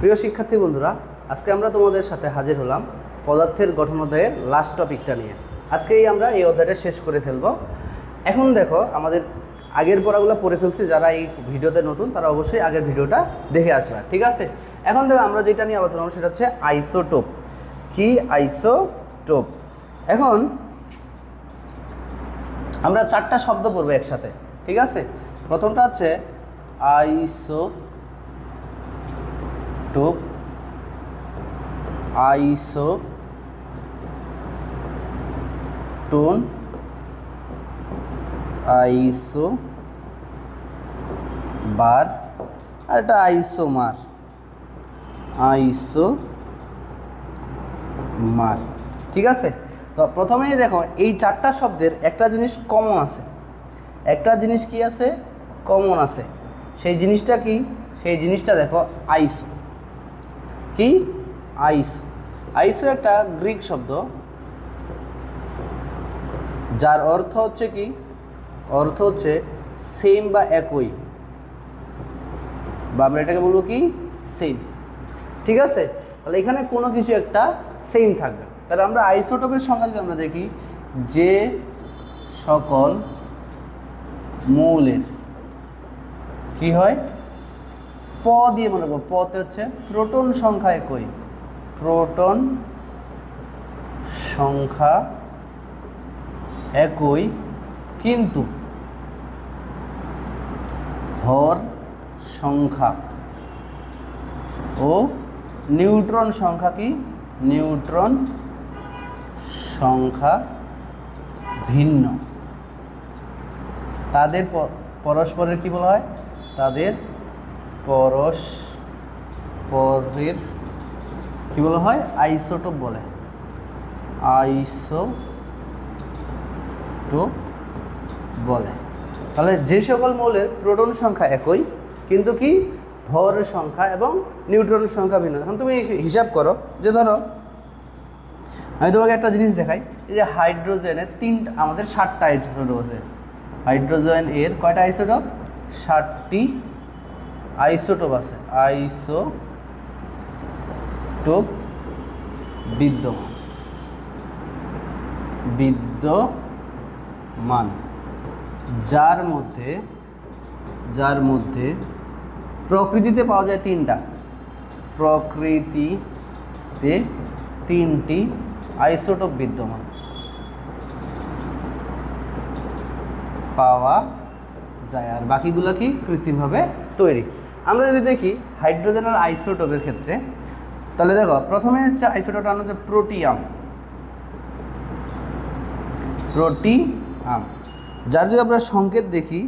প্রিয় শিক্ষার্থী বন্ধুরা, আজকে আমরা তোমাদের সাথে হাজির হলাম পদার্থের গঠন অধ্যায়ের লাস্ট টপিকটা নিয়ে। আজকেই আমরা এই অধ্যায়টা শেষ করে ফেলব। এখন দেখো, আমাদের আগের পড়াগুলো পড়ে ফেলছি। যারা এই ভিডিওতে নতুন তারা অবশ্যই আগের ভিডিওটা দেখে আসবে, ঠিক আছে? এখন দেখো, আমরা যেটা নিয়ে আলোচনা করব সেটা হচ্ছে আইসোটোপ। কি আইসোটোপ? এখন আমরা চারটা শব্দ পড়বো একসাথে, ঠিক আছে? প্রথমটা হচ্ছে আইসোটোপ, আইসোটোন, আইসোবার, আর এটা আইসোমার। ঠিক আছে? তো প্রথমেই দেখো, এই চারটা শব্দের একটা জিনিস কমন আছে। একটা জিনিস কি আছে? কমন আছে। সেই জিনিসটা কি? সেই জিনিসটা দেখো আইসো। কি? আইসো। আইসো একটা গ্রিক শব্দ, যার অর্থ হচ্ছে কি? অর্থ হচ্ছে সেম বা একই, বা আমরা এটাকে বলবো কি? সেম। ঠিক আছে? তাহলে এখানে কোনো কিছু একটা সেম থাকবে। তাহলে আমরা আইসোটোপের সংজ্ঞা যদি আমরা দেখি, যে সকল মৌলের কি হয়? প দিয়ে মনে করবো, পতে হচ্ছে প্রোটন সংখ্যা একই। প্রোটন সংখ্যা একই, কিন্তু ভর সংখ্যা ও নিউট্রন সংখ্যা কি? নিউট্রন সংখ্যা ভিন্ন। তাদের পরস্পরের কি বলা হয়? তাদের পরস্পরের কি বলা হয়? আইসোটোপ বলে। আইসোটোপ বলে। তাহলে যে সকল মৌলের প্রোটন সংখ্যা একই, কিন্তু কি ভর সংখ্যা এবং নিউট্রন সংখ্যা ভিন্ন। এখন তুমি হিসাব করো, যে ধরো আমি তোমাকে একটা জিনিস দেখাই, এই যে হাইড্রোজেনের আমাদের 7টা আইসোটোপ আছে। হাইড্রোজেন এর কয়টা আইসোটোপ? 7টি আইসোটোপ আছে। আইসোটোপ বিদ্যমান, যার মধ্যে প্রকৃতিতে পাওয়া যায় 3টা। প্রকৃতিতে 3টি আইসোটোপ বিদ্যমান পাওয়া যায়, আর বাকিগুলো কি? কৃত্রিমভাবে তৈরি। আমরা যদি দেখি হাইড্রোজেনের আইসোটোপের ক্ষেত্রে, তাহলে দেখো প্রথমে হচ্ছে আইসোটোপটা হচ্ছে প্রোটিয়াম। যার যদি আমরা সংকেত দেখি,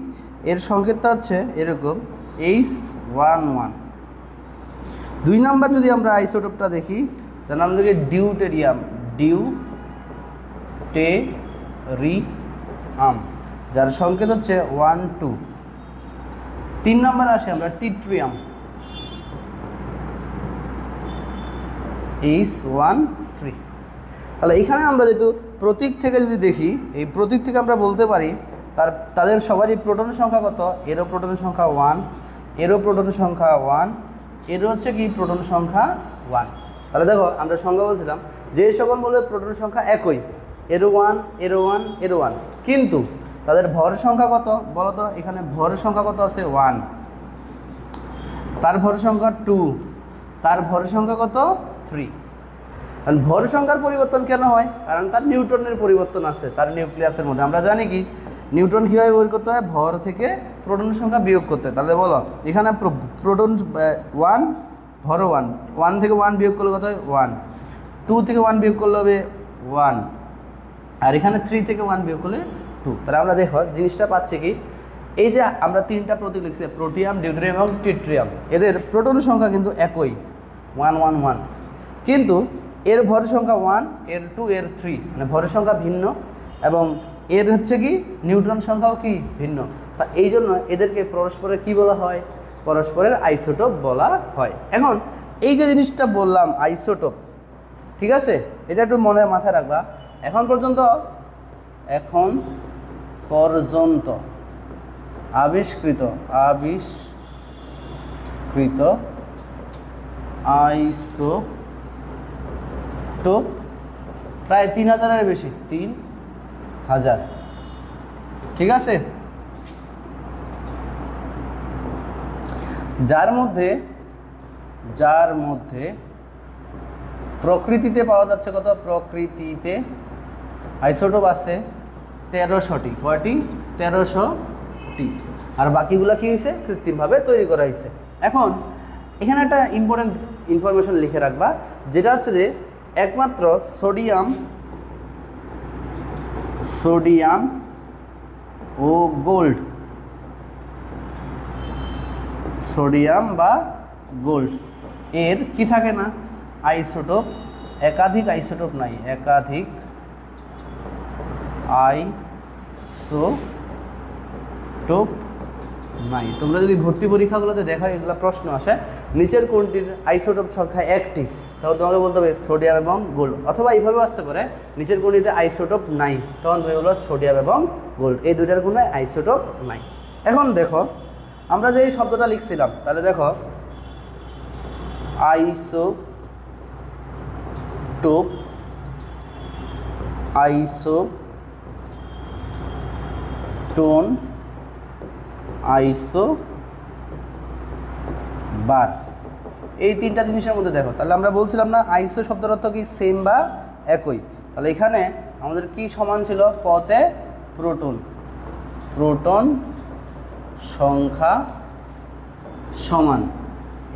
এর সংকেতটা হচ্ছে এরকম H11। 2 নাম্বার যদি আমরা আইসোটোপটা দেখি, যার নাম দেখি ডিউটেরিয়াম। যার সংকেত হচ্ছে 12। 3 নম্বরে আসে আমরা টিট্রিয়াম, H13। তাহলে এখানে আমরা যেহেতু প্রতীক থেকে যদি দেখি, এই প্রতীক থেকে আমরা বলতে পারি তাদের সবারই প্রোটন সংখ্যা কত? এরও প্রোটন সংখ্যা 1, এরও প্রোটন সংখ্যা 1, এরও হচ্ছে কি প্রোটন সংখ্যা 1। তাহলে দেখো, আমরা সংখ্যা বলছিলাম যে সকল মৌলের প্রোটন সংখ্যা একই, এরও 1, এরও 1, এরও 1, কিন্তু তাদের ভর সংখ্যা কত বলো তো? এখানে ভর সংখ্যা কত আছে? 1। তার ভর সংখ্যা 2, তার ভর সংখ্যা কত? 3। কারণ ভর সংখ্যার পরিবর্তন কেন হয়? কারণ তার নিউট্রনের পরিবর্তন আছে তার নিউক্লিয়াসের মধ্যে। আমরা জানি কি নিউট্রন কীভাবে বের করতে হয়? ভর থেকে প্রোটন সংখ্যা বিয়োগ করতে। তাহলে বলো, এখানে প্রোটন 1, ভর 1, 1 থেকে 1 বিয়োগ করলে কত হয়? 1। 2 থেকে 1 বিয়োগ করলে হবে 1, আর এখানে 3 থেকে 1 বিয়োগ করলে 2। তাহলে আমরা দেখো জিনিসটা পাচ্ছি কি, এই যে আমরা 3টা প্রতীক লিখছি, প্রোটিয়াম, ডিউটেরিয়াম এবং টিট্রিয়াম, এদের প্রোটন সংখ্যা কিন্তু একই, 1 1 1, কিন্তু এর ভর সংখ্যা 1, এর 2, এর 3, মানে ভরের সংখ্যা ভিন্ন, এবং এর হচ্ছে কি নিউট্রন সংখ্যাও কি ভিন্ন। তা এই জন্য এদেরকে পরস্পরের কি বলা হয়? পরস্পরের আইসোটোপ বলা হয়। এখন এই যে জিনিসটা বললাম আইসোটোপ, ঠিক আছে, এটা একটু মাথায় রাখবা। এখন পর্যন্ত আবিষ্কৃত আইসোটোপ প্রায় 3000-এর বেশি, 3000। ঠিক আছে, যার মধ্যে প্রকৃতিতে পাওয়া যাচ্ছে কত? প্রকৃতিতে আইসোটোপ আছে 1300টি। কয়টি? 1300টি। আর বাকিগুলো কি হয়েছে? কৃত্রিমভাবে তৈরি করা হয়েছে। এখন এখানে একটা ইম্পর্টেন্ট ইনফরমেশন লিখে রাখবা, যেটা হচ্ছে যে একমাত্র সোডিয়াম ও গোল্ড, সোডিয়াম বা গোল্ড এর কি থাকে না? আইসোটোপ, একাধিক আইসোটোপ নাই, একাধিক আইসোটোপ নাই। তোমরা যদি ভর্তি পরীক্ষাগুলোতে দেখো, এগুলো প্রশ্ন আসে, নিচের কোনটির আইসোটোপ সংখ্যা 1টি, তখন তোমাকে বলতে হবে সোডিয়াম এবং গোল্ড। অথবা এইভাবে আসতে পারে, নিচের কোনটিতে আইসোটোপ নাই, তখন তুমি বলো সোডিয়াম এবং গোল্ড, এই দুইটার কোনো আইসোটোপ নাই। এখন দেখো আমরা যে এই শব্দটা লিখছিলাম, তাহলে দেখো আইসোটোপ, আইসোটোন, আইসোবার, এই তিনটা জিনিসের মধ্যে দেখো। তাহলে আমরা বলছিলাম না আইসো শব্দের অর্থ কি? সেম বা একই। তাহলে এখানে আমাদের কি সমান ছিল? পতে প্রোটন সংখ্যা সমান।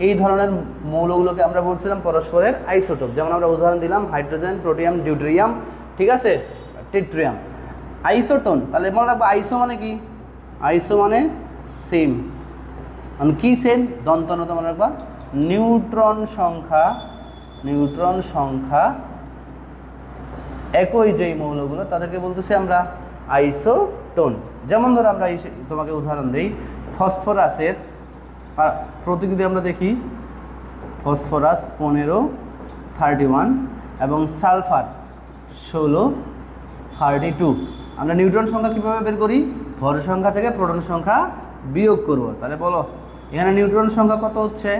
এই ধরনের মৌলগুলোকে আমরা বলছিলাম পরস্পরের আইসোটোপ। যেমন আমরা উদাহরণ দিলাম হাইড্রোজেন, প্রোটিয়াম, ডিউটেরিয়াম, ঠিক আছে, ট্রিটিয়াম। আইসোটোন, তাহলে মনে রাখবো আইসো মানে কি? আইসো মানে সেম, মানে কি সেম? দন্তনত মনে রাখবা। নিউট্রন সংখ্যা একই যেই মৌলগুলো, তাদেরকে বলতেছি আমরা আইসোটোন। যেমন ধরো আমরা তোমাকে উদাহরণ দিই, ফসফরাসের প্রতীক যদি আমরা দেখি, ফসফরাস 1531 এবং সালফার 1632। আমরা নিউট্রন সংখ্যা কীভাবে বের করি? ভর সংখ্যা থেকে প্রোটন সংখ্যা বিয়োগ করব। তাহলে বলো এখানে নিউট্রন সংখ্যা কত হচ্ছে?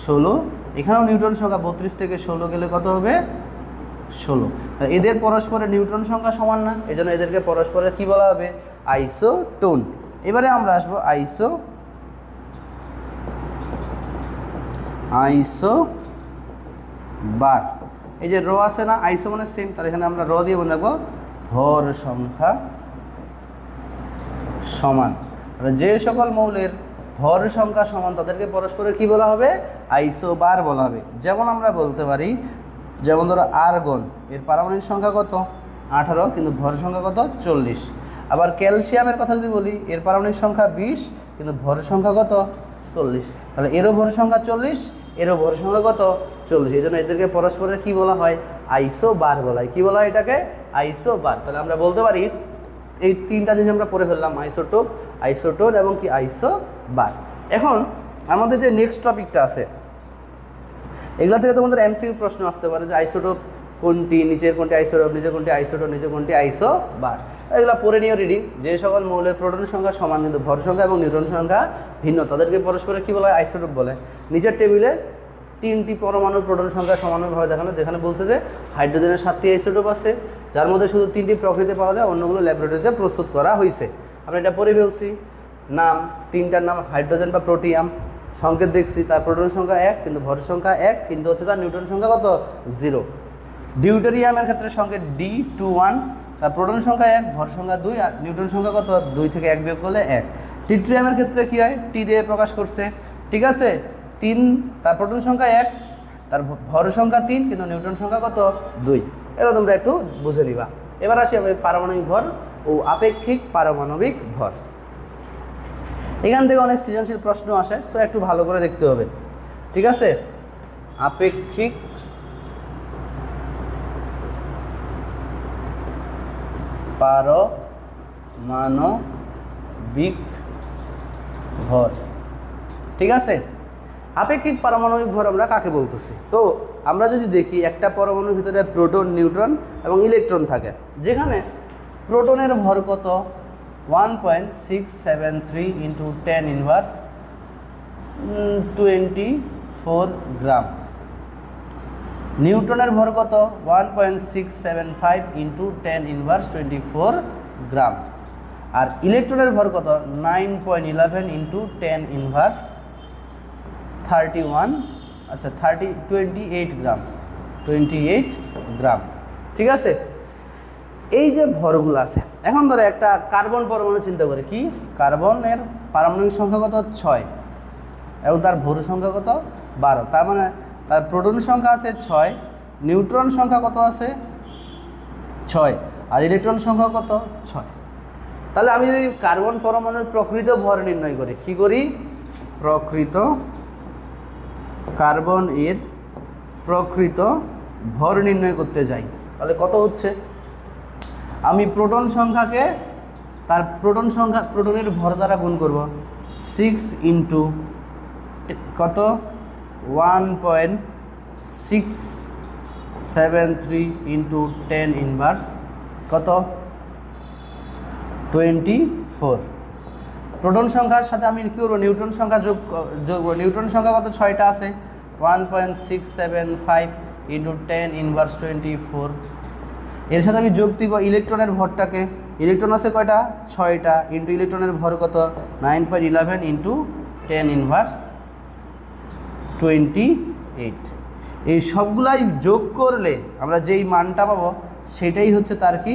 16। এখানেও নিউট্রন সংখ্যা 32 থেকে 16 গেলে কত হবে? 16। তাহলে এদের পরস্পরের নিউট্রন সংখ্যা সমান না, এই জন্য এদেরকে পরস্পরের কী বলা হবে? আইসোটোন। এবারে আমরা আসবো আইসোবার। এই যে র আছে না, আইসো মানে সেম, তাহলে এখানে আমরা র দিয়ে মনে রাখবো ভর সংখ্যা সমান। তাহলে যে সকল মৌলের ভর সংখ্যা সমান তাদেরকে পরস্পরের কি বলা হবে? আইসোবার বলা হবে। যেমন আমরা বলতে পারি, যেমন ধরো আর্গন, এর পারমাণবিক সংখ্যা কত? 18, কিন্তু ভর সংখ্যা কত? 40। আবার ক্যালসিয়ামের কথা যদি বলি, এর পারমাণবিক সংখ্যা 20, কিন্তু ভর সংখ্যা কত? 40। তাহলে এরও ভর সংখ্যা 40, এরও ভর সংখ্যা কত? 40। এই জন্য এদেরকে পরস্পরের কি বলা হয়? আইসোবার বলা হয়। কি বলা হয় এটাকে? আইসোবার। তাহলে আমরা বলতে পারি এই তিনটা জিনিস আমরা পড়ে ফেললাম, আইসোটোপ, আইসোটোন এবং কি আইসোবার। এখন আমাদের যে নেক্সট টপিকটা আছে, এগুলা থেকে তোমাদের এমসিকিউ প্রশ্ন আসতে পারে যে আইসোটোপ কোনটি, নিচের কোনটি আইসোটোপ, নিচের কোনটি আইসোটোপ, নিচের কোনটি আইসোবার। এগুলো পড়ে নিও রেডি। যে সকল মৌলের প্রোটন সংখ্যা সমান কিন্তু ভর সংখ্যা এবং নিউট্রন সংখ্যা ভিন্ন, তাদেরকে পরস্পরের কী বলা হয়? আইসোটোপ বলে। নিচের টেবিলে 3টি পরমাণুর প্রোটন সংখ্যা সমানভাবে দেখানো, যেখানে বলছে যে হাইড্রোজেনের 7টি আইসোটোপ আছে, যার মধ্যে শুধু 3টি প্রকৃতিতে পাওয়া যায়, অন্যগুলো ল্যাবরেটরিতে প্রস্তুত করা হয়েছে। আমরা এটা পড়ে ফেলছি। নাম, 3টার নাম হাইড্রোজেন বা প্রোটিয়াম, সংকেত দেখছি, তার প্রোটন সংখ্যা 1 কিন্তু ভর সংখ্যা 1, কিন্তু হচ্ছে তার নিউট্রন সংখ্যা কত? 0। ডিউটেরিয়ামের ক্ষেত্রে সংকেত D21, তার প্রোটন সংখ্যা 1, ভর সংখ্যা 2, আর নিউট্রন সংখ্যা কত? 2 থেকে 1 বিয়োগ করলে 1। ট্রিটিয়ামের ক্ষেত্রে কী হয়? টি দিয়ে প্রকাশ করছে, ঠিক আছে, 3, তার প্রোটন সংখ্যা 1, তার ভর সংখ্যা 3, কিন্তু নিউট্রন সংখ্যা কত? 2। এবার তোমরা একটু বুঝে নিবা। এবার আসি আমি পারমাণবিক ভর ও আপেক্ষিক পারমাণবিক ভর। এখান থেকে অনেক সৃজনশীল প্রশ্ন আসে, সো একটু ভালো করে দেখতে হবে, ঠিক আছে। আপেক্ষিক পারমাণবিক ভর, ঠিক আছে। আপেক্ষিক পারমাণবিক ভর আমরা কাকে বলতেছি? তো আমরা যদি দেখি, একটা পরমাণুর ভিতরে প্রোটন, নিউট্রন এবং ইলেকট্রন থাকে, যেখানে প্রোটনের ভর কত? 1.673 × 10⁻²4 গ্রাম। নিউটনের ভর কত 1.675 ইন্টু 10 ইনভার্স 24 গ্রাম। আর ইলেকট্রনের ভর কত 9.11 ইন্টু 10 ইনভার্স 31 আচ্ছা 28 গ্রাম 28 গ্রাম। ঠিক আছে, এই যে ভরগুলো আছে, এখন ধরো একটা কার্বন পরমাণু চিন্তা করে, কি কার্বনের পারমাণবিক সংখ্যা কত 6 এবং তার ভর সংখ্যা কত 12, তার মানে তার প্রোটন সংখ্যা আছে 6, নিউট্রন সংখ্যা কত আছে 6 আর ইলেকট্রন সংখ্যা কত 6। তাহলে আমি যদি কার্বন পরমাণুর প্রকৃত ভর নির্ণয় করি, কি করি প্রকৃত কার্বন এর প্রকৃত ভর নির্ণয় করতে যাই, তাহলে কত হচ্ছে, আমি প্রোটন সংখ্যাকে তার প্রোটনের ভর দ্বারা গুণ করব, 6 ইন্টু কত 1.673 ইন্টু 10 ইনভার্স কত 24। প্রোটন সংখ্যার সাথে আমি কী করবো, নিউট্রন সংখ্যা যোগ করবো। নিউট্রন সংখ্যা কত 6টা আছে, 1.675 ইন্টু 10 ইনভার্স 24। এর সাথে আমি যোগ দিব ইলেকট্রনের ভরটাকে, ইলেকট্রন আছে কয়টা 6টা, ইন্টু ইলেকট্রনের ভর কত 9.11 ইন্টু 10 ইনভার্স 28। এই সবগুলাই যোগ করলে আমরা যেই মানটা পাবো সেটাই হচ্ছে তার কি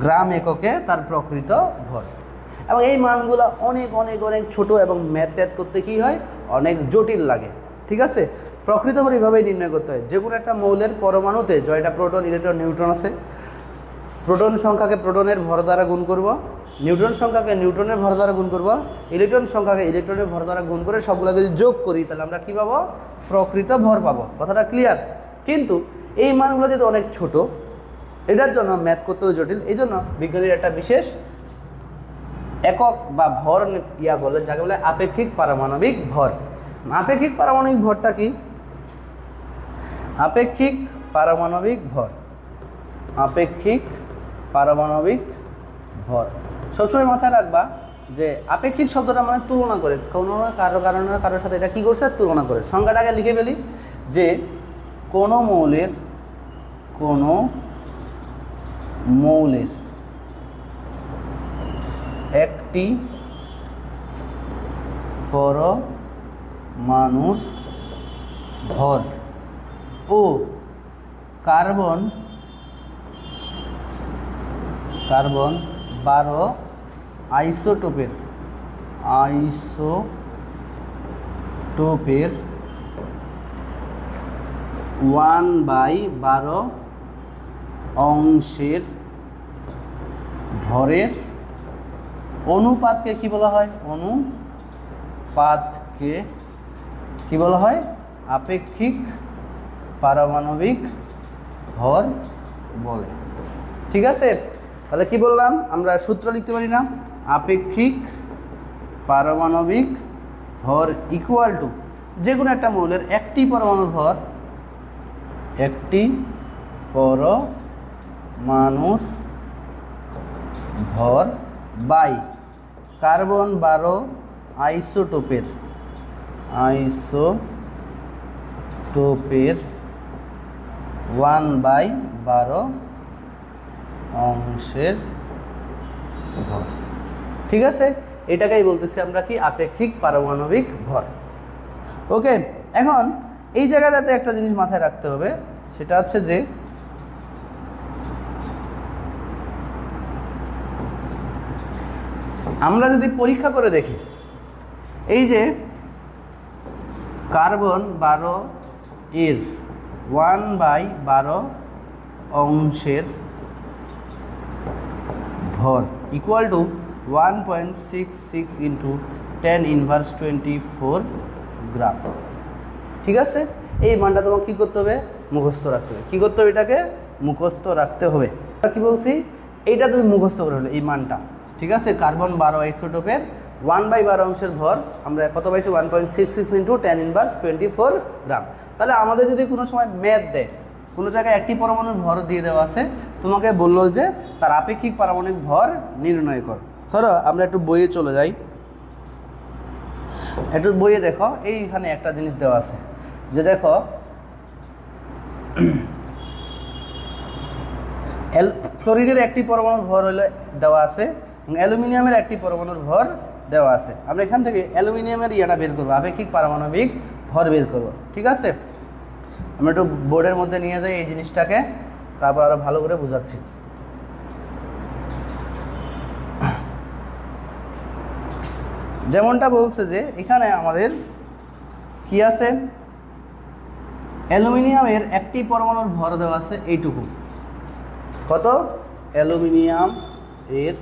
গ্রাম এককে তার প্রকৃত ভর। এবং এই মানগুলো অনেক অনেক অনেক ছোট এবং ম্যাথ করতে কি হয় অনেক জটিল লাগে। ঠিক আছে, প্রকৃত ভর এইভাবেই নির্ণয় করতে হয়। যে কোনো একটা মৌলের পরমাণুতে জয়টা প্রোটন ইলেকট্রন নিউট্রন আছে, প্রোটন সংখ্যাকে প্রোটনের ভর দ্বারা গুণ করব, নিউট্রন সংখ্যাকে নিউট্রনের ভর দ্বারা গুণ করব, ইলেকট্রন সংখ্যাকে ইলেকট্রনের ভর দ্বারা গুণ করে সবগুলো যদি যোগ করি তাহলে আমরা কী পাবো প্রকৃত ভর পাবো। কথাটা ক্লিয়ার? কিন্তু এই মানগুলো যেহেতু অনেক ছোট, এটার জন্য ম্যাথ করতেও জটিল, এই জন্য বিজ্ঞানীর একটা বিশেষ একক বা ভর বলে, যাকে বলে আপেক্ষিক পারমাণবিক ভর। আপেক্ষিক পারমাণবিক ভরটা কি? আপেক্ষিক পারমাণবিক ভর, আপেক্ষিক পারমাণবিক ভর সবসময় মাথায় রাখবা যে আপেক্ষিক শব্দটা মানে তুলনা করে, কোনো না কারোর সাথে এটা কী করছে তুলনা করে। সংজ্ঞাটাকে লিখে ফেলি যে কোনো মৌলের একটি পরমাণুর ভর ও কার্বন 12 আইসোটোপের 1/12 অংশের ভরের অনুপাতকে কি বলা হয়? অনুপাতকে কি বলা হয়? আপেক্ষিক পারমাণবিক ভর বলে। ঠিক আছে, তাহলে কি বললাম আমরা? সূত্র লিখতে পারি না? আপেক্ষিক পারমাণবিক ভর ইকুয়াল টু যে কোনো একটা মৌলের একটি পরমাণুর ভর, একটি পরমাণুর ভর বাই কার্বন 12 আইসোটোপের 1/12 অংশের ভর। ঠিক আছে, এটাকেই বলতেছি আমরা কি আপেক্ষিক পারমাণবিক ভর। ওকে, এখন এই জায়গাটাতে একটা জিনিস মাথায় রাখতে হবে, সেটা হচ্ছে যে আমরা যদি পরীক্ষা করে দেখি, এই যে কার্বন 12 এর 1/12 অংশের ভর ইকুয়াল টু 1.66 ইন্টু 10 ইনভার্স 24 গ্রাম। ঠিক আছে, এই মানটা তোমাকে কী করতে হবে? মুখস্থ রাখতে হবে। কী করতে হবে? এটাকে মুখস্থ রাখতে হবে। কি বলছি? এইটা তুমি মুখস্থ করে হলো এই মানটা। ঠিক আছে, কার্বন 12 আইসোটোপের 1/12 অংশের ভর আমরা কত পাইছি? 1.66 ইন্টু 10 ইনভার্স 24 গ্রাম। তাহলে আমাদের যদি কোনো সময় ম্যাথ দেয়, কোনো জায়গায় একটি পরমাণুর ভর দিয়ে দেওয়া আছে, তোমাকে বললো যে তার আপেক্ষিক পারমাণবিক ভর নির্ণয় কর। ধরো আমরা একটু বইয়ে চলে যাই, একটু বইয়ে দেখো, এইখানে একটা জিনিস দেওয়া আছে যে দেখো ফ্লোরিনের একটি পরমাণুর ভর হলো দেওয়া আছে এবং অ্যালুমিনিয়ামের একটি পরমাণুর ভর দেওয়া আছে। আমরা এখান থেকে অ্যালুমিনিয়ামের ইয়েটা বের করবো, আপেক্ষিক পারমাণবিক ভর বের করব। ঠিক আছে, আমরা একটু বোর্ডের মধ্যে নিয়ে যাই এই জিনিসটাকে, তারপর আরও ভালো করে বোঝাচ্ছি। যেমনটা বলছে যে এখানে আমাদের কি আছে, অ্যালুমিনিয়ামের একটি পরমাণুর ভর দেওয়া আছে এইটুকু। কত? অ্যালুমিনিয়াম এর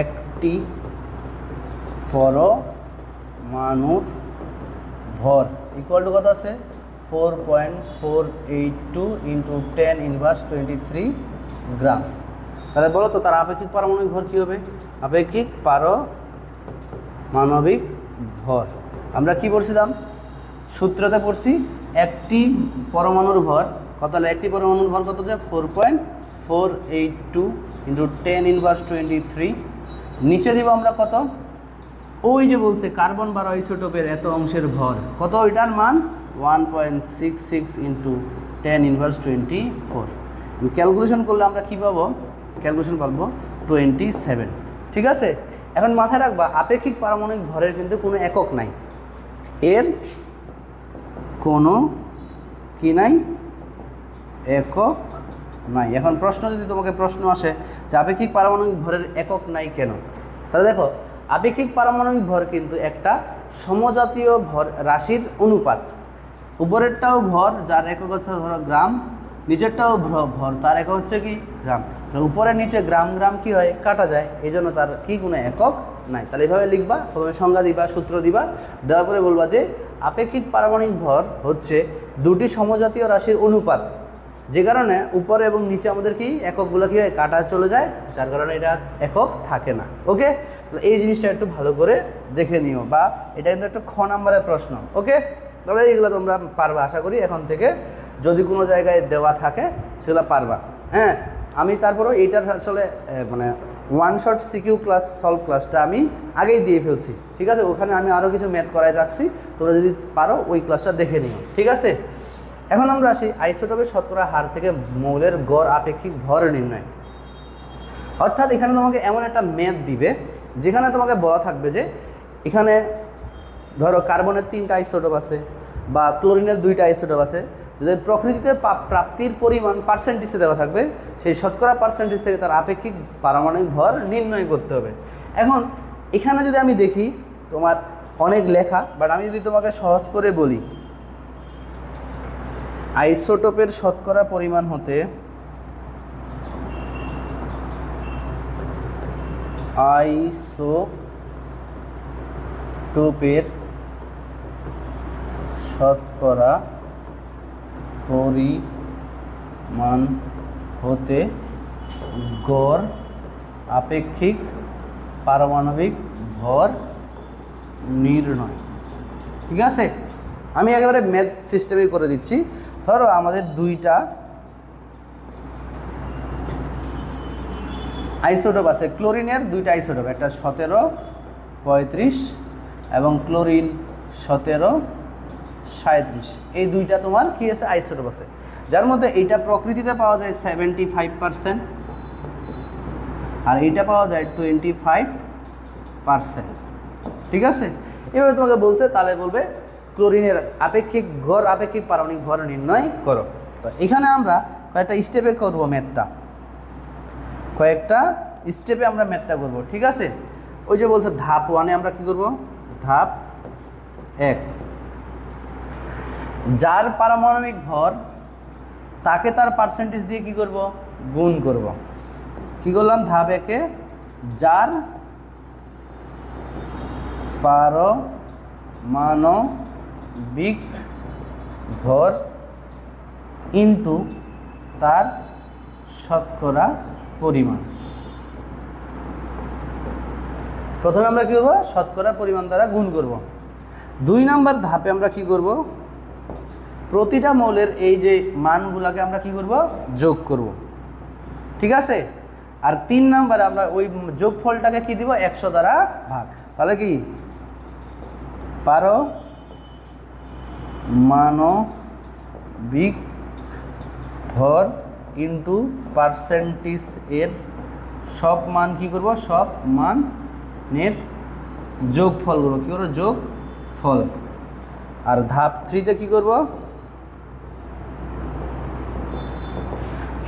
একটি পরমাণুর ভর ইকুয়াল টু কত আছে? 4.482 ইন্টু 10⁻23 গ্রাম। তাহলে বলো তো তার আপেক্ষিক পারমাণবিক ভর কী হবে? আপেক্ষিক পারমাণবিক ভর আমরা কি পড়ছিলাম? সূত্রতে পড়ছি একটি পরমাণুর ভর কত হলে? একটি পরমাণুর ভর কত? যে 4.482 ইন্টু 10⁻23। নিচে দিব আমরা কত? ওই যে বলছে কার্বন 12 আইসোটোপের এত অংশের ভর কত? ওইটার মান 1.66 ইন্টু 10⁻24। ক্যালকুলেশন করলে আমরা কী পাবো? ক্যালকুলেশন পাবো 27। ঠিক আছে, এখন মাথায় রাখবা আপেক্ষিক পারমাণবিক ভরের কিন্তু কোনো একক নাই, এর কোনো কি নাই? একক নাই। এখন প্রশ্ন যদি তোমাকে প্রশ্ন আসে যে আপেক্ষিক পারমাণবিক ভরের একক নাই কেন, তাহলে দেখো আপেক্ষিক পারমাণবিক ভর কিন্তু একটা সমজাতীয় ভর রাশির অনুপাত। উপরেরটাও ভর যার একক হচ্ছে ধরো গ্রাম, নিচেরটাও ভর তার একক হচ্ছে কি? গ্রাম। উপরে নিচে গ্রাম গ্রাম কি হয়? কাটা যায়, এই জন্য তার কি কোনো একক নাই। তাহলে এইভাবে লিখবা, প্রথমে সংজ্ঞা দিবা, সূত্র দিবা, দেওয়ার পরে বলবা যে আপেক্ষিক পারমাণবিক ভর হচ্ছে দুটি সমজাতীয় রাশির অনুপাত, যে কারণে উপরে এবং নিচে আমাদের কি এককগুলো কি হয়? কাটা চলে যায়, যার কারণে এটা একক থাকে না। ওকে, তাহলে এই জিনিসটা একটু ভালো করে দেখে নিও, বা এটা কিন্তু একটা খ নাম্বারের প্রশ্ন। ওকে, তাহলে এইগুলো তোমরা পারবা আশা করি এখন থেকে, যদি কোনো জায়গায় দেওয়া থাকে সেগুলো পারবা। হ্যাঁ, আমি তারপরেও এইটার আসলে মানে one shot CQ class solve ক্লাসটা আমি আগেই দিয়ে ফেলছি। ঠিক আছে, ওখানে আমি আরও কিছু ম্যাথ করাই রাখছি, তোমরা যদি পারো ওই ক্লাসটা দেখে নিও। ঠিক আছে, এখন আমরা আসি আইসোটোপের শতকরা হার থেকে মৌলের গড় আপেক্ষিক ভর নির্ণয়। অর্থাৎ এখানে তোমাকে এমন একটা ম্যাথ দিবে যেখানে তোমাকে বলা থাকবে যে এখানে ধরো কার্বনের 3টা আইসোটোপ আছে বা ক্লোরিনের 2টা আইসোটোপ আছে, যাদের প্রকৃতিতে প্রাপ্তির পরিমাণ পার্সেন্টেজে দেওয়া থাকবে, সেই শতকরা পার্সেন্টেজ থেকে তার আপেক্ষিক পারমাণবিক ভর নির্ণয় করতে হবে। এখন এখানে যদি আমি দেখি তোমার অনেক লেখা, বাট আমি যদি তোমাকে সহজ করে বলি, আইসোটোপের শতকরা পরিমাণ হতে আইসোটোপের শতকরা পরিমাণ হতে গড় আপেক্ষিক পারমাণবিক ভর নির্ণয়। ঠিক আছে, আমি একেবারে ম্যাথ সিস্টেমে করে দিচ্ছি। ধরো আমাদের 2টা আইসোটোপ আছে, ক্লোরিনের 2টা আইসোটোপ, একটা 1735 এবং ক্লোরিন 1737। এই 2টা তোমার কি আছে? আইসোটোপ আছে, যার মধ্যে এইটা প্রকৃতিতে পাওয়া যায় 75% আর এইটা পাওয়া যায় 25%। ঠিক আছে, এভাবে তোমাকে বলছে, তাহলে বলবে ক্লোরিনের আপেক্ষিক গড় আপেক্ষিক পারমাণবিক ভর নির্ণয় করো। তো এখানে আমরা কয়েকটা স্টেপে করব ম্যাথটা, কয়েকটা স্টেপে আমরা ম্যাথটা করব। ঠিক আছে, ওই যে বলছে ধাপ 1-এ আমরা কি করব? ধাপ 1, যার পারমাণবিক ভর তাকে তার পার্সেন্টেজ দিয়ে কি করব? গুণ করব। কি করলাম? ধাপ 1-এ যার পারমাণবিক ভর ইনটু তার শতকরা পরিমাণ। প্রথমে আমরা কী করবো? শতকরা পরিমাণ দ্বারা গুণ করব। 2 নম্বর ধাপে আমরা কি করব? প্রতিটা মৌলের এই যে মানগুলোকে আমরা কি করব? যোগ করব। ঠিক আছে, আর 3 নম্বরে আমরা ওই যোগফলটাকে কি দিব? 100 দ্বারা ভাগ। তাহলে কি পারমাণবিক ভর ইন্টু পার্সেন্টেজ এর সব মান কী করব, সব মানের যোগফল করবো। কী করবো, যোগফল। আর ধাপ 3-তে কী করব,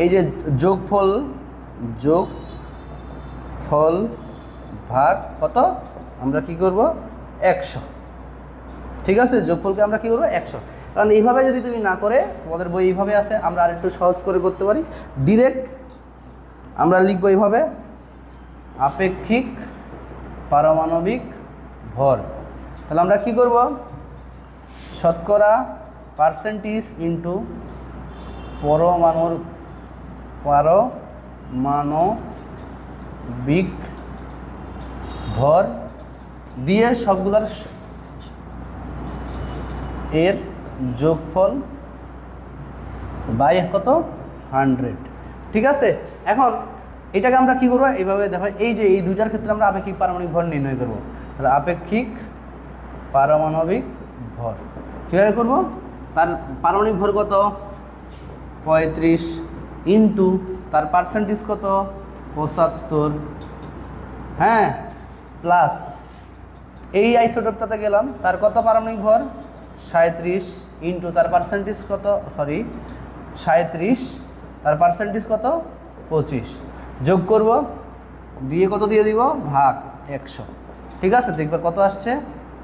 এই যে যোগফল ভাগ কত আমরা কি করব, 100। ঠিক আছে, যোগফলকে আমরা কি করব, 100। কারণ এইভাবে যদি তুমি না করে, তোমাদের বই এইভাবে আছে, আমরা আরেকটু সহজ করে করতে পারি। ডিরেক্ট আমরা লিখব এইভাবে, আপেক্ষিক পারমাণবিক ভর। তাহলে আমরা কি করব, শতকরা পার্সেন্টেজ ইন্টু পারমাণবিক ভর দিয়ে সবগুলোর এর যোগফল বাই কত, 100। ঠিক আছে, এখন এটাকে আমরা কি করব, এইভাবে দেখো, এই যে এই দুইটার ক্ষেত্রে আমরা আপেক্ষিক পারমাণবিক ভর নির্ণয় করব। তাহলে আপেক্ষিক পারমাণবিক ভর কীভাবে করব, তার পারমাণবিক ভর কত 35 ইন্টু তার পার্সেন্টেজ কত 75, হ্যাঁ, প্লাস এই আইসোটোপটাতে গেলাম, তার কত পারমাণবিক ভর 37 ইন্টু তার পার্সেন্টেজ কত, 37, তার পার্সেন্টেজ কত 25, যোগ করব, দিয়ে কত দিয়ে দিব, ভাগ 100। ঠিক আছে, দেখবে কত আসছে,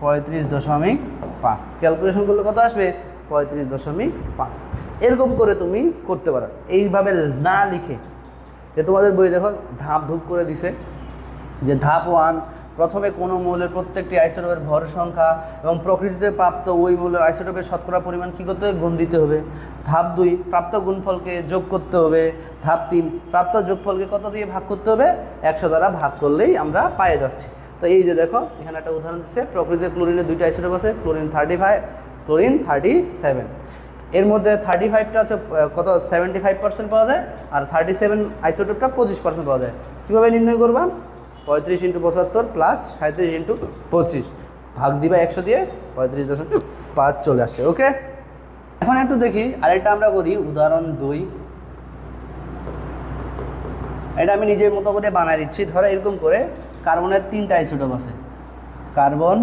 35.5। ক্যালকুলেশন করলে কত আসবে, 35.5। এরকম করে তুমি করতে পারো, এইভাবে না লিখে। যে তোমাদের বই দেখো ধাপ ধূপ করে দিছে, যে ধাপ 1 প্রথমে কোনো মৌলের প্রত্যেকটি আইসোটোপের ভর সংখ্যা এবং প্রকৃতিতে প্রাপ্ত ওই মৌলের আইসোটোপের শতকরা পরিমাণ কী করতে হবে, গুণ দিতে হবে। ধাপ 2 প্রাপ্ত গুণফলকে যোগ করতে হবে। ধাপ 3 প্রাপ্ত যোগফলকে কত দিয়ে ভাগ করতে হবে, 100 দ্বারা ভাগ করলেই আমরা পেয়ে যাচ্ছি। তো এই যে দেখো এখানে একটা উদাহরণ দিচ্ছে, প্রকৃতিতে ক্লোরিনের 2টা আইসোটোপ আছে, ক্লোরিন 35, ক্লোরিন 37। এর মধ্যে 35টা হচ্ছে কত 75% পাওয়া যায়, আর 37 আইসোটোপটা 25% পাওয়া যায়। কীভাবে নির্ণয় করবা, 35 × 75 প্লাস 37 × 25 ভাগ দিবা 100 দিয়ে, 35.5 চলে আসছে। ওকে, এখন একটু দেখি আরেকটা আমরা করি, উদাহরণ 2। এটা আমি নিজের মতো করে বানাই দিচ্ছি। ধরো এরকম করে কার্বনের 3টা আইসোটোপ আছে, কার্বন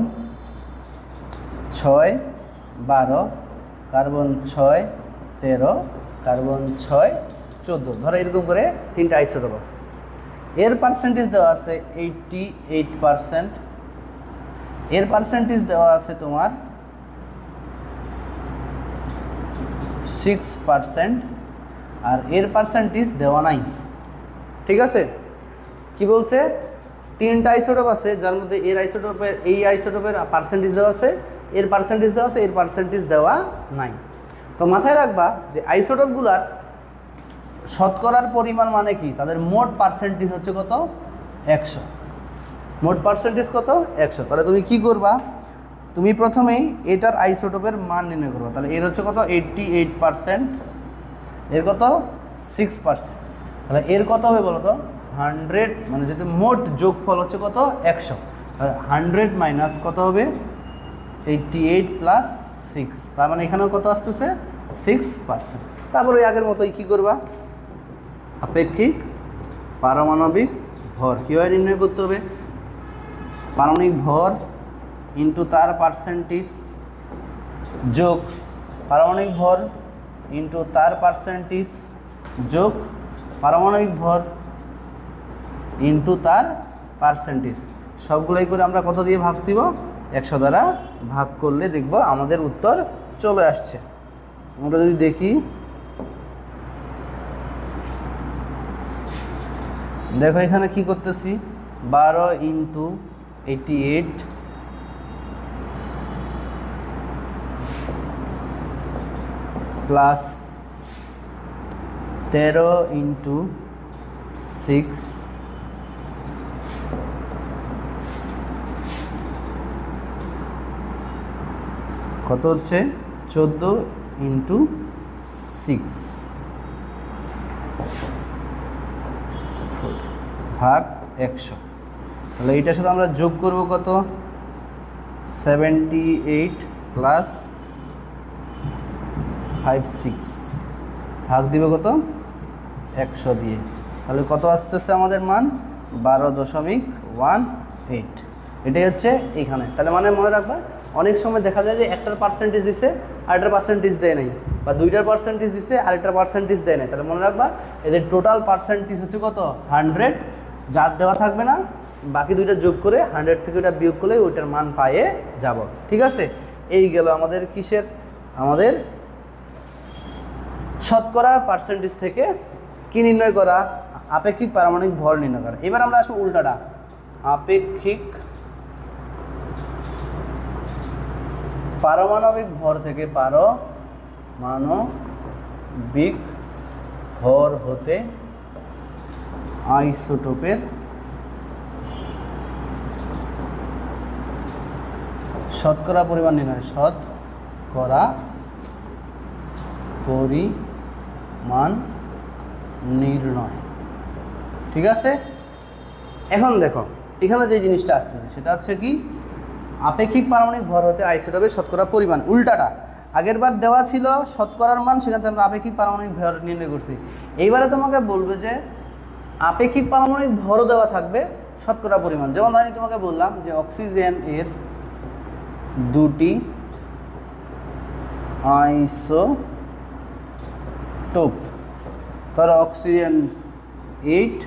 6, 12, কার্বন 6, 13, কার্বন 6, 14। ধরো এরকম করে 3টা আইসোটোপ আছে। এর পার্সেন্টেজ দেওয়া আছে 88%, এর পার্সেন্টেজ দেওয়া আছে তোমার 6%, আর এর পার্সেন্টেজ দেওয়া নাই। ঠিক আছে, কি বলছে, 3টা আইসোটোপ আছে, যার মধ্যে এই আইসোটোপের পার্সেন্টেজ দেওয়া আছে, এর পার্সেন্টেজ দেওয়া আছে, এর পার্সেন্টেজ দেওয়া নাই। তো মাথায় রাখবা যে আইসোটোপগুলার শতকরার পরিমাণ মানে কি, তাদের মোট পার্সেন্টেজ হচ্ছে কত, 100। মোট পার্সেন্টেজ কত, 100। তাহলে তুমি কি করবা, তুমি প্রথমেই এটার আইসোটোপের মান নির্ণয় করবা। তাহলে এর হচ্ছে কত, 88%, এর কত 6%। তাহলে এর কত হবে বলো তো, 100, মানে যেহেতু মোট যোগফল হচ্ছে কত, 100। তাহলে 100 মাইনাস কত হবে, 88 প্লাস 6, তার মানে এখানেও কত আসতেছে, 6%। তারপরে ওই আগের মতোই কী করবা, আপেক্ষিক পারমাণবিক ভর কীভাবে নির্ণয় করতে হবে, পারমাণবিক ভর ইন্টু তার পার্সেন্টেজ যোগ পারমাণবিক ভর ইন্টু তার পার্সেন্টেজ যোগ পারমাণবিক ভর ইন্টু তার পার্সেন্টেজ, সবগুলোই করে আমরা কত দিয়ে ভাগ দিব, 100 দ্বারা ভাগ করলে দেখব আমাদের উত্তর চলে আসছে। আমরা যদি দেখি, দেখো এখানে কি করতেছি, 12 × 88 প্লাস 13 × 6 কত হচ্ছে, 14 × 6 ভাগ 100। তাহলে এইটার সাথে আমরা যোগ করব কত, 78 প্লাস 56 ভাগ দিবে কত 100 দিয়ে, তাহলে কত আসতেছে আমাদের মান 12.18। এটাই হচ্ছে এইখানে। তাহলে মানে মনে রাখবা অনেক সময় দেখা যায় যে একটার পার্সেন্টেজ দিছে আরেকটার পার্সেন্টেজ দেয় নাই, বা দুইটার পার্সেন্টেজ দিছে আরেকটার পার্সেন্টেজ দেয় নাই। তাহলে মনে রাখবা এদের টোটাল পার্সেন্টেজ হচ্ছে কত 100, যার দেওয়া থাকবে না বাকি দুইটা যোগ করে 100 থেকে ওইটা বিয়োগ করলে ওইটার মান পায়ে যাব। ঠিক আছে, এই গেল আমাদের কিসের, আমাদের শতকরা পার্সেন্টেজ থেকে কি নির্ণয় করা, আপেক্ষিক পারমাণবিক ভর নির্ণয় করা। এবার আমরা আসবো উল্টাটা, আপেক্ষিক পারমাণবিক ভর থেকে পারমাণবিক ভর হতে আইসোটোপের শতকরা পরিমাণ নির্ণয়, শতকরা পরিমাণ নির্ণয়। ঠিক আছে, এখন দেখো এখানে যে জিনিসটা আসতেছে সেটা হচ্ছে কি, আপেক্ষিক পারমাণবিক ভর হতে আইসোটোপের শতকরা পরিমাণ। উল্টাটা, আগের বার দেওয়া ছিল শতকরার মান, সেখান থেকে আমরা আপেক্ষিক পারমাণবিক ভর নির্ণয় করছি। এইবারে তোমাকে বলবে যে আপেক্ষিক পারমাণবিক ভরও দেওয়া থাকবে, শতকরা পরিমাণ। যেমন আমি তোমাকে বললাম যে অক্সিজেন এর 2টি আইসোটোপ, তার অক্সিজেন 8,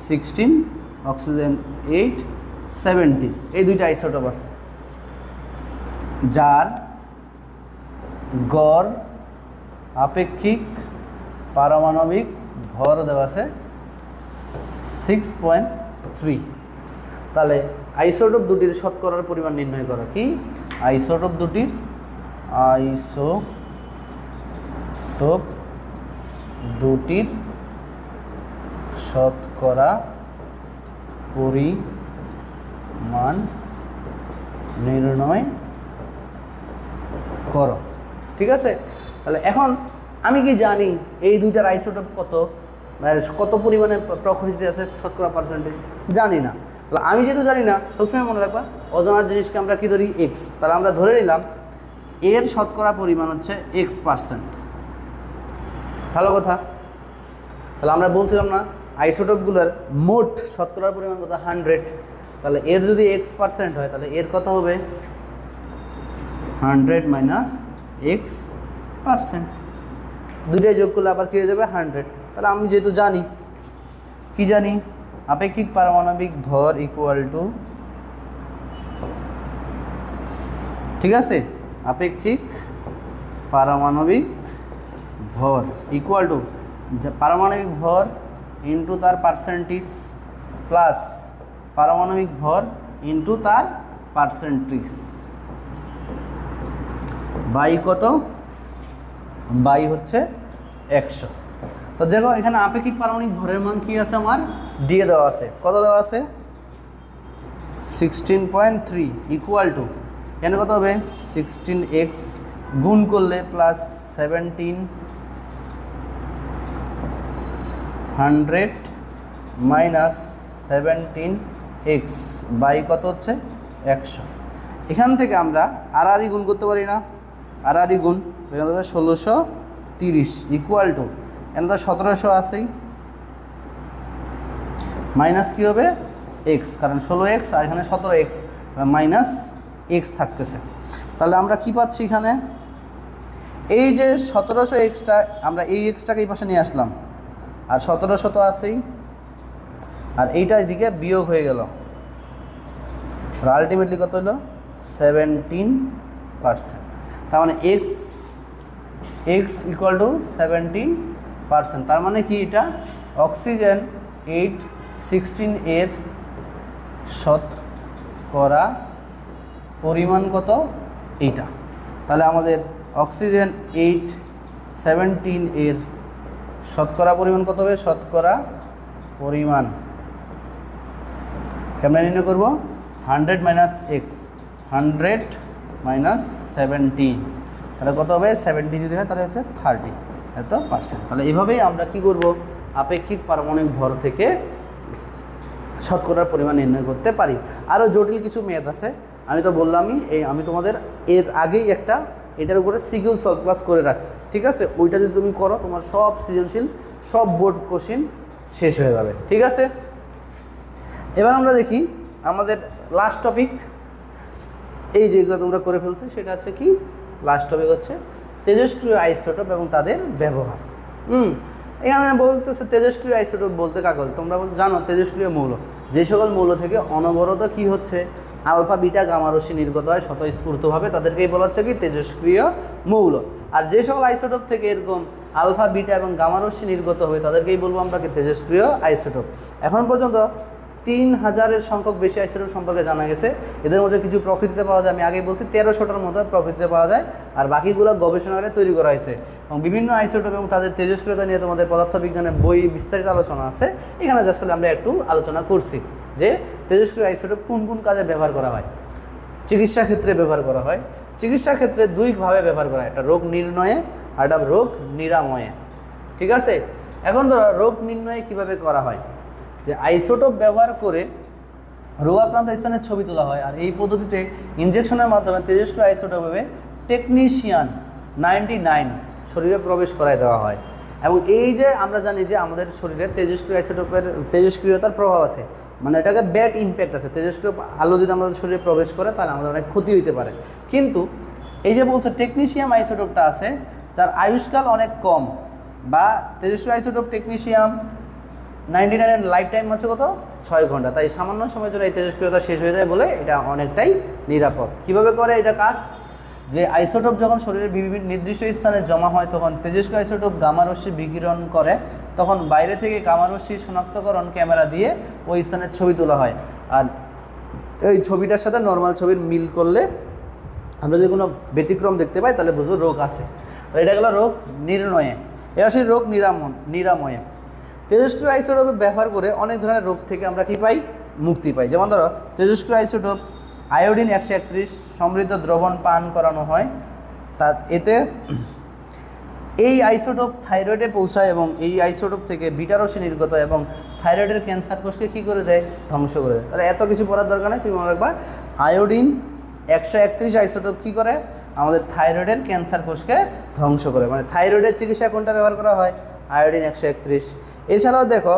16, অক্সিজেন 8, 17, এই দুইটা আইসোটোপ আছে, যার গড় আপেক্ষিক পারমাণবিক ভর দেওয়া আছে 6.3। তাহলে আইসোটোপ দুটির শতকরার পরিমাণ নির্ণয় করা কি, আইসোটোপ দুটির শতকরা পরিমাণ নির্ণয় করো। ঠিক আছে, তাহলে এখন আমি কি জানি এই দুইটার আইসোটোপ কত, কত পরিমাণে প্রকৃতিতে আছে শতকরা পার্সেন্টেজ, জানি না। তাহলে আমি যেহেতু জানি না, সবসময় মনে রাখবা অজানার জিনিসকে আমরা কি ধরি, এক্স। তাহলে আমরা ধরে নিলাম এর শতকরা পরিমাণ হচ্ছে X%। ভালো কথা। তাহলে আমরা বলছিলাম না আইসোটোপগুলোর মোট শতকরার পরিমাণ কত 100, তাহলে এর যদি X% হয় তাহলে এর কত হবে 100 মাইনাস X%, দুইটাই যোগ করলে আবার কী হয়ে যাবে 100। তাহলে আমি যেহেতু জানি, কি জানি, আপেক্ষিক পারমাণবিক ভর ইকুয়াল টু, ঠিক আছে, আপেক্ষিক পারমাণবিক ভর ইকুয়াল টু পারমাণবিক ভর ইন্টু তার পার্সেন্টেজ প্লাস পারমাণবিক ভর ইন্টু তার পার্সেন্টেজ বাই কত, বাই হচ্ছে 100। তো দেখো এখানে আপেক্ষিক পারমাণবিক ভরের মান কি আছে আমার দিয়ে দেওয়া আছে, কত দেওয়া আছে 16.3 ইকুয়াল টু, এখানে কত হবে 16x গুণ করলে প্লাস 1700 মাইনাস 17x বাই কত হচ্ছে 100। এখান থেকে আমরা আর গুণ করতে পারি না, আর গুণ, এখানে 1630 ইকুয়াল টু, এখানে তো 1700 আছেই, মাইনাস কী হবে এক্স, কারণ 16x আর এখানে 17x, মাইনাস এক্স থাকতেছে। তাহলে আমরা কি পাচ্ছি এখানে, এই যে 1700xটা আমরা এই এক্সটাকে এই পাশে নিয়ে আসলাম, আর 1700 তো আছেই, আর এইটা এদিকে বিয়োগ হয়ে গেল, আর আলটিমেটলি কত হলো 17%। তার মানে এক্স ইকুয়াল টু 17%। তার মানে কি, এটা অক্সিজেন 816 এর শতকরা পরিমাণ কত এইটা। তাহলে আমাদের অক্সিজেন 817 এর শতকরা পরিমাণ কত হবে, শতকরা পরিমাণ কেমন নির্ণয় করব, 100 মাইনাস এক্স, 100 মাইনাস 17, তাহলে কত হবে 70 যদি হয় তাহলে হচ্ছে 30 এত %। তাহলে এভাবেই আমরা কি করব, আপেক্ষিক পারমাণবিক ভর থেকে শতকরার পরিমাণ নির্ণয় করতে পারি। আরও জটিল কিছু মেথড আছে, আমি তো বললামই, আমি তোমাদের এর আগেই একটা এটার উপরে সিকিউ সলভ ক্লাস করে রাখছে, ঠিক আছে? ওইটা যদি তুমি করো তোমার সব সৃজনশীল সব বোর্ড কোশ্চেন শেষ হয়ে যাবে, ঠিক আছে? এবার আমরা দেখি আমাদের লাস্ট টপিক, এই যেগুলো তোমরা করে ফেলছি সেটা হচ্ছে কি, লাস্ট টপিক হচ্ছে তেজস্ক্রিয় আইসোটোপ এবং তাদের ব্যবহার। এখানে বলতেছে তেজস্ক্রিয় আইসোটোপ বলতে কাগজ, তোমরা জানো তেজস্ক্রিয় মৌল যে সকল মৌল থেকে অনবরত কি হচ্ছে আলফা বিটা গামা রশ্মি নির্গত হয় স্বতঃস্ফূর্তভাবে, তাদেরকেই বলা হচ্ছে কি তেজস্ক্রিয় মৌল। আর যে সকল আইসোটোপ থেকে এরকম আলফা বিটা এবং গামা রশ্মি নির্গত হবে তাদেরকেই বলবো আমরা কি তেজস্ক্রিয় আইসোটোপ। এখন পর্যন্ত 3000-এর সংখ্যক বেশি আইসোটোপ সম্পর্কে জানা গেছে। এদের মধ্যে কিছু প্রকৃতিতে পাওয়া যায়, আমি আগেই বলছি 1300টার মতো প্রকৃতিতে পাওয়া যায়, আর বাকিগুলো গবেষণাগারে তৈরি করা হয়েছে। এবং বিভিন্ন আইসোটোপ এবং তাদের তেজস্ক্রিয়তা নিয়ে তোমাদের পদার্থবিজ্ঞানের বই বিস্তারিত আলোচনা আছে, এখানে জাস্ট আমরা একটু আলোচনা করছি যে তেজস্ক্রিয় আইসোটোপ কোন কোন কাজে ব্যবহার করা হয়। চিকিৎসা ক্ষেত্রে ব্যবহার করা হয়, চিকিৎসা ক্ষেত্রে দুইভাবে ব্যবহার করা হয়, একটা রোগ নির্ণয়ে আর একটা রোগ নিরাময়ে, ঠিক আছে? এখন ধরো রোগ নির্ণয় কিভাবে করা হয়, যে আইসোটোপ ব্যবহার করে রোগাক্রান্ত স্থানের ছবি তোলা হয়, আর এই পদ্ধতিতে ইনজেকশনের মাধ্যমে তেজস্ক্রিয় আইসোটোপে টেকনিশিয়ান 99 শরীরে প্রবেশ করায় দেওয়া হয়। এবং এই যে আমরা জানি যে আমাদের শরীরে তেজস্ক্রিয় আইসোটোপের তেজস্ক্রিয়তার প্রভাব আছে, মানে এটাকে ব্যাড ইম্প্যাক্ট আছে, তেজস্ক্রিয় আলো যদি আমাদের শরীরে প্রবেশ করে তাহলে আমাদের অনেক ক্ষতি হইতে পারে। কিন্তু এই যে বলছে টেকনিশিয়াম আইসোটোপটা আছে যার আয়ুষ্কাল অনেক কম, বা তেজস্ক্রিয় আইসোটোপ টেকনিশিয়াম 99-এর লাইফ টাইম হচ্ছে কত 6 ঘন্টা, তাই সামান্য সময়ের জন্য এই তেজস্ক্রিয়তা শেষ হয়ে যায় বলে এটা অনেকটাই নিরাপদ। কিভাবে করে এটা কাজ, যে আইসোটোপ যখন শরীরের বিভিন্ন নির্দিষ্ট স্থানে জমা হয় তখন তেজস্ক্রিয় আইসোটোপ গামা রশ্মি বিকিরণ করে, তখন বাইরে থেকে গামা রশ্মি শনাক্তকরণ ক্যামেরা দিয়ে ওই স্থানের ছবি তোলা হয়, আর এই ছবিটার সাথে নর্মাল ছবির মিল করলে আমরা যদি কোনো ব্যতিক্রম দেখতে পাই তাহলে বুঝবো রোগ আছে। এটা গেল রোগ নির্ণয়ে। এবার সেই রোগ নিরাময়ে তেজস্ক্রিয় আইসোটোপ ব্যবহার করে অনেক ধরনের রোগ থেকে আমরা কি পাই, মুক্তি পাই। যেমন ধরো তেজস্ক্রিয় আইসোটোপ আয়োডিন 131 সমৃদ্ধ দ্রবণ পান করানো হয়, তা এতে এই আইসোটোপ থাইরয়েডে পৌঁছায় এবং এই আইসোটোপ থেকে বিটা রশ্মি নির্গত এবং থাইরয়েডের ক্যান্সার কোষকে কী করে দেয়, ধ্বংস করে দেয়। তাহলে এত কিছু পড়ার দরকার নেই, তুমি মনে রাখবা আয়োডিন 131 আইসোটোপ কী করে, আমাদের থাইরয়েডের ক্যান্সার কোষকে ধ্বংস করে। মানে থাইরয়েডের চিকিৎসা কোনটা ব্যবহার করা হয়, আয়োডিন 131। এছাড়াও দেখো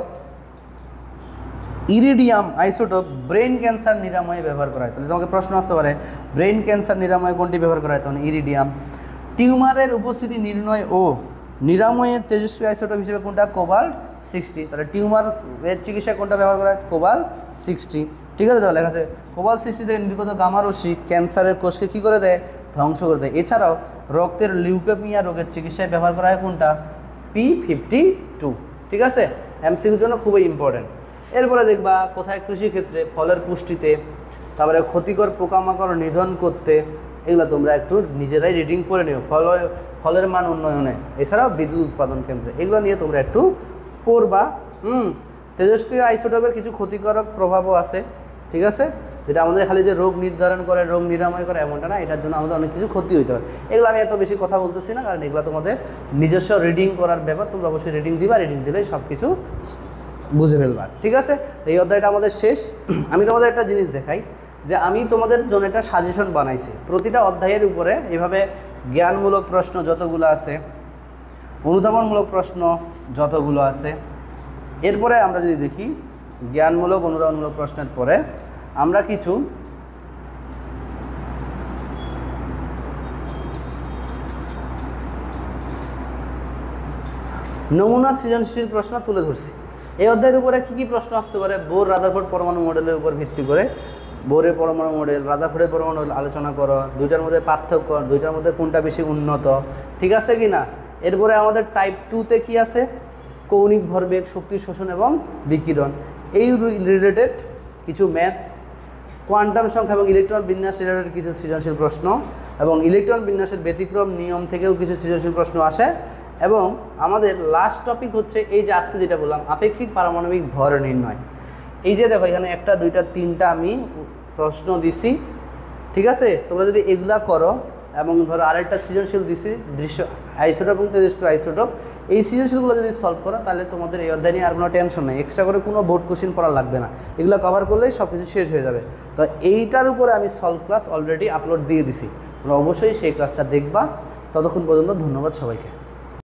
ইরিডিয়াম আইসোটোপ ব্রেন ক্যান্সার নিরাময়ে ব্যবহার করা হয়। তাহলে তোমাকে প্রশ্ন আসতে পারে ব্রেন ক্যান্সার নিরাময়ে কোনটি ব্যবহার করা হয়, তখন ইরিডিয়াম। টিউমারের উপস্থিতি নির্ণয় ও নিরাময়ে তেজস্ক্রিয় আইসোটোপ হিসেবে কোনটা, কোবাল্ট 60। তাহলে টিউমারের চিকিৎসা কোনটা ব্যবহার করা হয়, কোবাল্ট 60, ঠিক আছে? তাহলে লেখা আছে কোবাল্ট 60 থেকে নির্গত গামা রশ্মি ক্যান্সারের কোষকে কী করে দেয়, ধ্বংস করে দেয়। এছাড়াও রক্তের লিউকেমিয়া রোগের চিকিৎসায় ব্যবহার করা হয় কোনটা, P52, ঠিক আছে? এমসিকিউর জন্য খুবই ইম্পর্টেন্ট। এরপরে দেখবা কোথায় কৃষিক্ষেত্রে ফলের পুষ্টিতে, তারপরে ক্ষতিকর পোকামাকড় নিধন করতে, এগুলো তোমরা একটু নিজেরাই রিডিং করে নিও, ফলের মান উন্নয়নে, এছাড়াও বিদ্যুৎ উৎপাদন কেন্দ্রে, এগুলো নিয়ে তোমরা একটু পড়বা। তেজস্ক্রিয় আইসোটোপের কিছু ক্ষতিকারক প্রভাবও আছে, ঠিক আছে? যেটা আমাদের খালি যে রোগ নির্ধারণ করে রোগ নিরাময় করে এমনটা না, এটার জন্য আমাদের অনেক কিছু ক্ষতি হইতে পারে। এগুলো আমি এত বেশি কথা বলতেছি না, কারণ এগুলো তোমাদের নিজস্ব রিডিং করার ব্যাপার, তোমরা অবশ্যই রিডিং দিবা, রিডিং দিলেই সব কিছু বুঝে ফেলবা, ঠিক আছে? এই অধ্যায়টা আমাদের শেষ। আমি তোমাদের একটা জিনিস দেখাই, যে আমি তোমাদের জন্য একটা সাজেশন বানাইছি, প্রতিটা অধ্যায়ের উপরে এভাবে জ্ঞানমূলক প্রশ্ন যতগুলো আছে, অনুধাবনমূলক প্রশ্ন যতগুলো আছে, এরপরে আমরা যদি দেখি জ্ঞানমূলক অনুধাবনমূলক প্রশ্নের পরে আমরা কিছু নমুনা সৃজনশীল প্রশ্ন তুলে ধরছি। এই অধ্যায়ের উপরে কী কী প্রশ্ন আসতে পারে, বোর রাদারফোর্ড পরমাণু মডেলের উপর ভিত্তি করে বোরের পরমাণু মডেল, রাদারফোর্ডের পরমাণু মডেল আলোচনা করো, দুইটার মধ্যে পার্থক্য, দুইটার মধ্যে কোনটা বেশি উন্নত, ঠিক আছে কি না? এরপরে আমাদের টাইপ 2-তে কী আছে, কৌণিক ভরবেগ, শক্তি শোষণ এবং বিকিরণ, এই রিলেটেড কিছু ম্যাথ, কোয়ান্টাম সংখ্যা এবং ইলেকট্রন বিন্যাস রিলেটেড কিছু সৃজনশীল প্রশ্ন, এবং ইলেকট্রন বিন্যাসের ব্যতিক্রম নিয়ম থেকেও কিছু সৃজনশীল প্রশ্ন আসে। এবং আমাদের লাস্ট টপিক হচ্ছে এই যে আজকে যেটা বললাম, আপেক্ষিক পারমাণবিক ভর নির্ণয়। এই যে দেখো এখানে 1, 2, 3টা আমি প্রশ্ন দিছি, ঠিক আছে? তোমরা যদি এগুলা করো, এবং ধরো আরেকটা সৃজনশীল দিছি দৃশ্য আইসোটোপ এবং তেজস্ক্রিয় আইসোটোপ, এই সৃজনশীলগুলো যদি সলভ করো তাহলে তোমাদের এই অধ্যায় নিয়ে আর কোনো টেনশন নেই, এক্সট্রা করে কোনো বোর্ড কোশ্চেন পড়া লাগবে না, এগুলো কভার করলেই সব কিছু শেষ হয়ে যাবে। তো এইটার উপরে আমি সলভ ক্লাস অলরেডি আপলোড দিয়ে দিছি, তোমরা অবশ্যই সেই ক্লাসটা দেখবা। ততক্ষণ পর্যন্ত ধন্যবাদ সবাইকে।